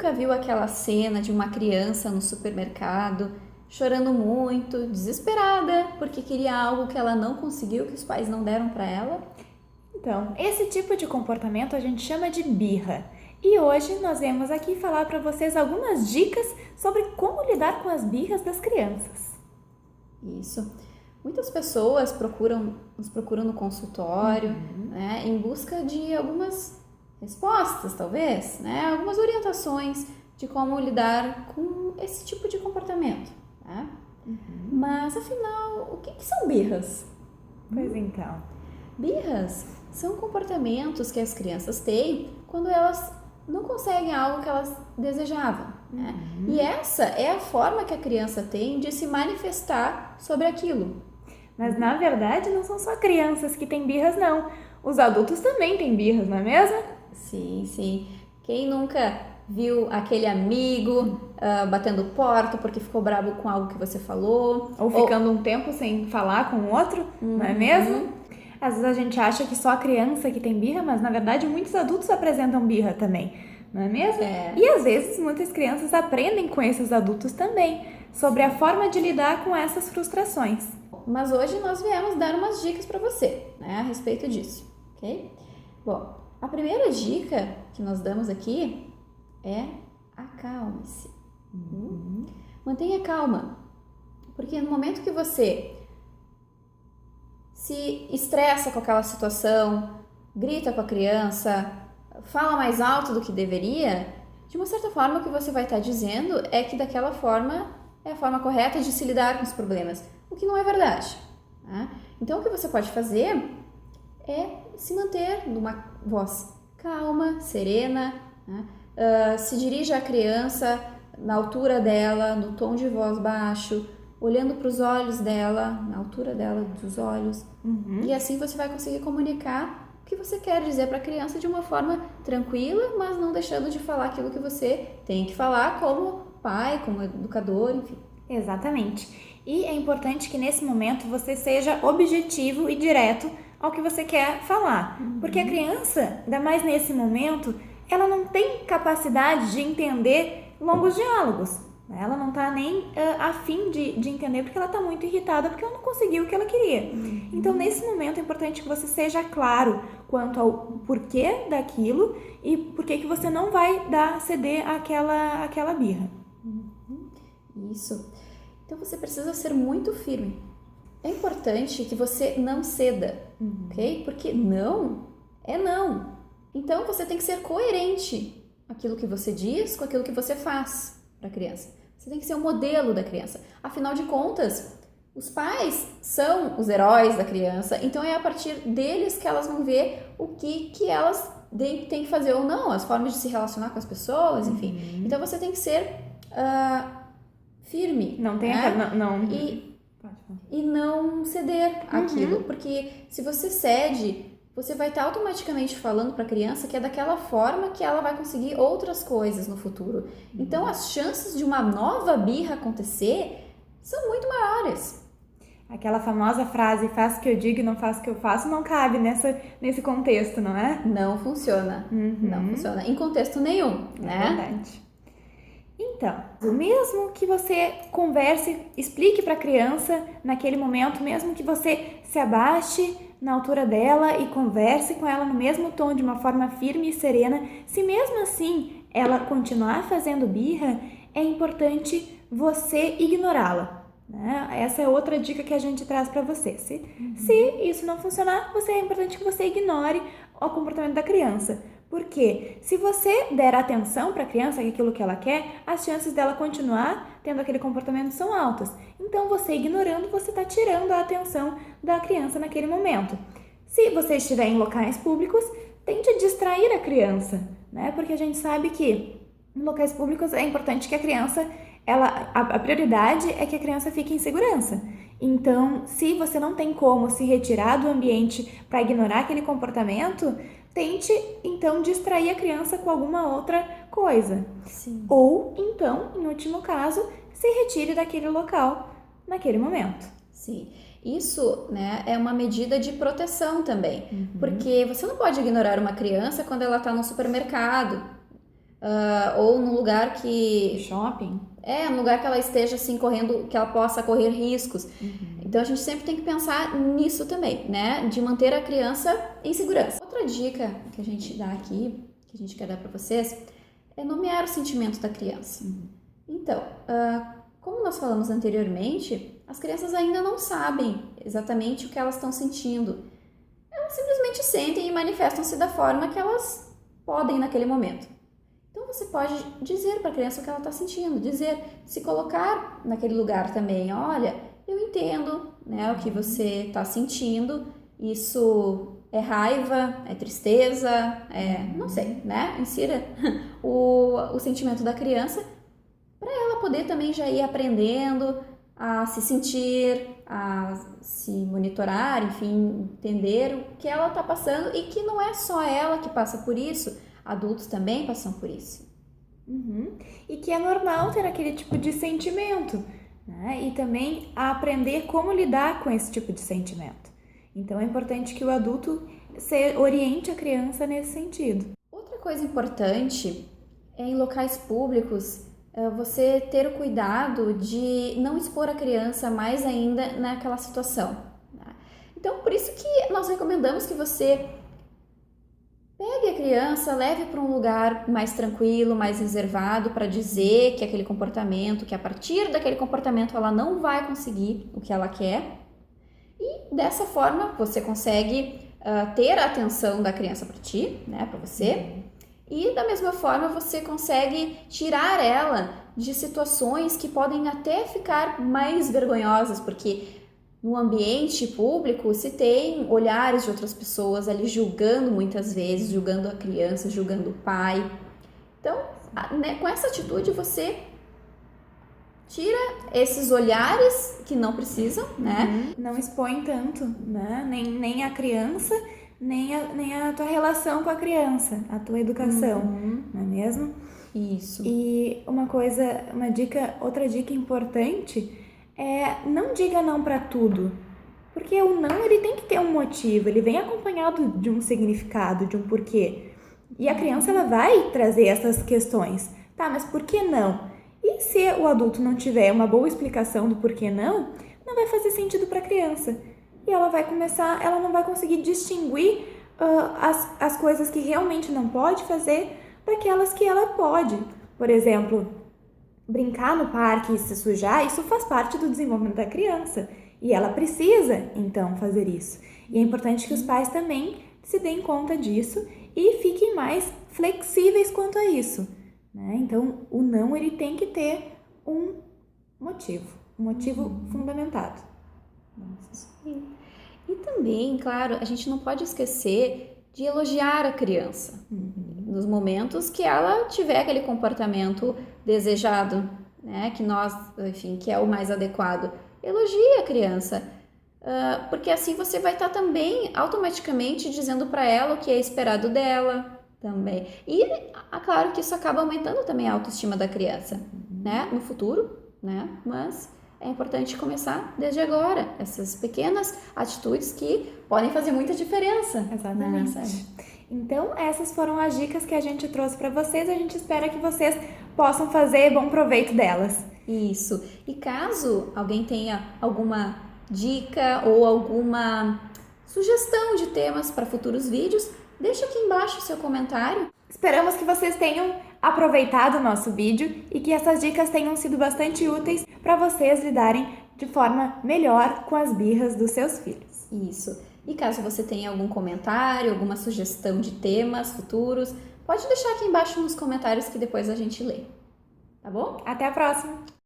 nunca viu aquela cena de uma criança no supermercado chorando muito, desesperada, porque queria algo que ela não conseguiu, que os pais não deram para ela? Então, esse tipo de comportamento a gente chama de birra. E hoje nós viemos aqui falar para vocês algumas dicas sobre como lidar com as birras das crianças. Isso. Muitas pessoas nos procuram no consultório, né, em busca de algumas respostas, talvez, né, algumas orientações de como lidar com esse tipo de comportamento. Né? Mas, afinal, o que são birras? Pois então. Birras são comportamentos que as crianças têm quando elas não conseguem algo que elas desejavam. Né? E essa é a forma que a criança tem de se manifestar sobre aquilo. Mas na verdade não são só crianças que têm birras, não. Os adultos também têm birras, não é mesmo? Sim, sim. Quem nunca viu aquele amigo batendo porta porque ficou bravo com algo que você falou? Ou ficando um tempo sem falar com o outro, não é mesmo? Às vezes a gente acha que só a criança que tem birra, mas na verdade muitos adultos apresentam birra também, não é mesmo? E às vezes muitas crianças aprendem com esses adultos também sobre a forma de lidar com essas frustrações. Mas hoje nós viemos dar umas dicas para você, né, a respeito disso, ok? Bom, a primeira dica que nós damos aqui é acalme-se. Mantenha calma, porque no momento que você se estressa com aquela situação, grita com a criança, fala mais alto do que deveria, de uma certa forma o que você vai estar dizendo é que daquela forma é a forma correta de se lidar com os problemas, o que não é verdade. Né? Então o que você pode fazer é se manter numa voz calma, serena, né? Se dirija à criança na altura dela, no tom de voz baixo, olhando para os olhos dela, na altura dela dos olhos. E assim você vai conseguir comunicar o que você quer dizer para a criança de uma forma tranquila, mas não deixando de falar aquilo que você tem que falar como pai, como educador, enfim. Exatamente. E é importante que nesse momento você seja objetivo e direto ao que você quer falar. Porque a criança, ainda mais nesse momento, ela não tem capacidade de entender longos diálogos. Ela não está nem a fim de entender porque ela está muito irritada porque ela não conseguiu o que ela queria. Então, nesse momento, é importante que você seja claro quanto ao porquê daquilo e porquê que você não vai ceder àquela birra. Isso. Então, você precisa ser muito firme. É importante que você não ceda, ok? Porque não é não. Então, você tem que ser coerente aquilo que você diz com aquilo que você faz para a criança. Você tem que ser o modelo da criança. Afinal de contas, os pais são os heróis da criança, então é a partir deles que elas vão ver o que elas têm que fazer ou não, as formas de se relacionar com as pessoas, enfim. Então você tem que ser firme. Não tem E não ceder aquilo, porque se você cede, você vai estar automaticamente falando para a criança que é daquela forma que ela vai conseguir outras coisas no futuro. Então, as chances de uma nova birra acontecer são muito maiores. Aquela famosa frase, faça o que eu digo e não faça o que eu faço, não cabe nesse contexto, não é? Não funciona. Não funciona em contexto nenhum, né? É verdade. Então, mesmo que você converse, explique para a criança naquele momento, mesmo que você se abaixe na altura dela e converse com ela no mesmo tom, de uma forma firme e serena, se mesmo assim ela continuar fazendo birra, é importante você ignorá-la. Né? Essa é outra dica que a gente traz para você. Se isso não funcionar, é importante que você ignore o comportamento da criança. Porque se você der atenção para a criança, aquilo que ela quer, as chances dela continuar tendo aquele comportamento são altas. Então, você ignorando, você está tirando a atenção da criança naquele momento. Se você estiver em locais públicos, tente distrair a criança, né? Porque a gente sabe que em locais públicos é importante que a criança, a prioridade é que a criança fique em segurança. Então, se você não tem como se retirar do ambiente para ignorar aquele comportamento, tente, então, distrair a criança com alguma outra coisa. Sim. Ou, então, em último caso, se retire daquele local naquele momento. Sim. Isso, né, é uma medida de proteção também. Porque você não pode ignorar uma criança quando ela está no supermercado. ou num lugar que... Shopping. num lugar que ela esteja assim correndo, que ela possa correr riscos. Então a gente sempre tem que pensar nisso também, né? De manter a criança em segurança. Outra dica que a gente dá aqui, que a gente quer dar para vocês, é nomear o sentimento da criança. Então, como nós falamos anteriormente, as crianças ainda não sabem exatamente o que elas estão sentindo. Elas simplesmente sentem e manifestam-se da forma que elas podem naquele momento. Então você pode dizer para a criança o que ela está sentindo, se colocar naquele lugar também. Olha, eu entendo, né, o que você está sentindo, isso é raiva, é tristeza, não sei, né? Insira o sentimento da criança para ela poder também já ir aprendendo a se sentir, a se monitorar, enfim, entender o que ela está passando e que não é só ela que passa por isso, adultos também passam por isso. E que é normal ter aquele tipo de sentimento, né? E também a aprender como lidar com esse tipo de sentimento. Então é importante que o adulto oriente a criança nesse sentido. Outra coisa importante é em locais públicos você ter o cuidado de não expor a criança mais ainda naquela situação. Tá? Então, por isso que nós recomendamos que você pegue a criança, leve para um lugar mais tranquilo, mais reservado, para dizer que aquele comportamento, que a partir daquele comportamento ela não vai conseguir o que ela quer. E dessa forma você consegue ter a atenção da criança para ti, né, para você. E da mesma forma você consegue tirar ela de situações que podem até ficar mais vergonhosas, porque no ambiente público se tem olhares de outras pessoas ali julgando muitas vezes, julgando a criança, julgando o pai. Então, né, com essa atitude você tira esses olhares que não precisam, né? Não expõe tanto, né? Nem a criança, nem a tua relação com a criança, a tua educação, não é mesmo? Isso. E outra dica importante é não diga não para tudo, porque o não ele tem que ter um motivo, ele vem acompanhado de um significado, de um porquê. E a criança ela vai trazer essas questões. Tá, mas por que não? E se o adulto não tiver uma boa explicação do porquê não vai fazer sentido para a criança. E ela não vai conseguir distinguir as coisas que realmente não pode fazer daquelas que ela pode. Por exemplo, brincar no parque e se sujar, isso faz parte do desenvolvimento da criança. E ela precisa, então, fazer isso. E é importante que os pais também se deem conta disso e fiquem mais flexíveis quanto a isso. Né? Então, o não ele tem que ter um motivo fundamentado. E também, claro, a gente não pode esquecer de elogiar a criança nos momentos que ela tiver aquele comportamento desejado, né? Que é o mais adequado. Elogie a criança, porque assim você vai estar também automaticamente dizendo para ela o que é esperado dela também. E, claro que isso acaba aumentando também a autoestima da criança, né? No futuro, né? Mas é importante começar desde agora, essas pequenas atitudes que podem fazer muita diferença. Exatamente. Né? Então, essas foram as dicas que a gente trouxe para vocês. A gente espera que vocês possam fazer bom proveito delas. Isso. E caso alguém tenha alguma dica ou alguma sugestão de temas para futuros vídeos, deixa aqui embaixo o seu comentário. Esperamos que vocês tenham aproveitado o nosso vídeo e que essas dicas tenham sido bastante úteis para vocês lidarem de forma melhor com as birras dos seus filhos. Isso. E caso você tenha algum comentário, alguma sugestão de temas futuros, pode deixar aqui embaixo nos comentários que depois a gente lê. Tá bom? Até a próxima!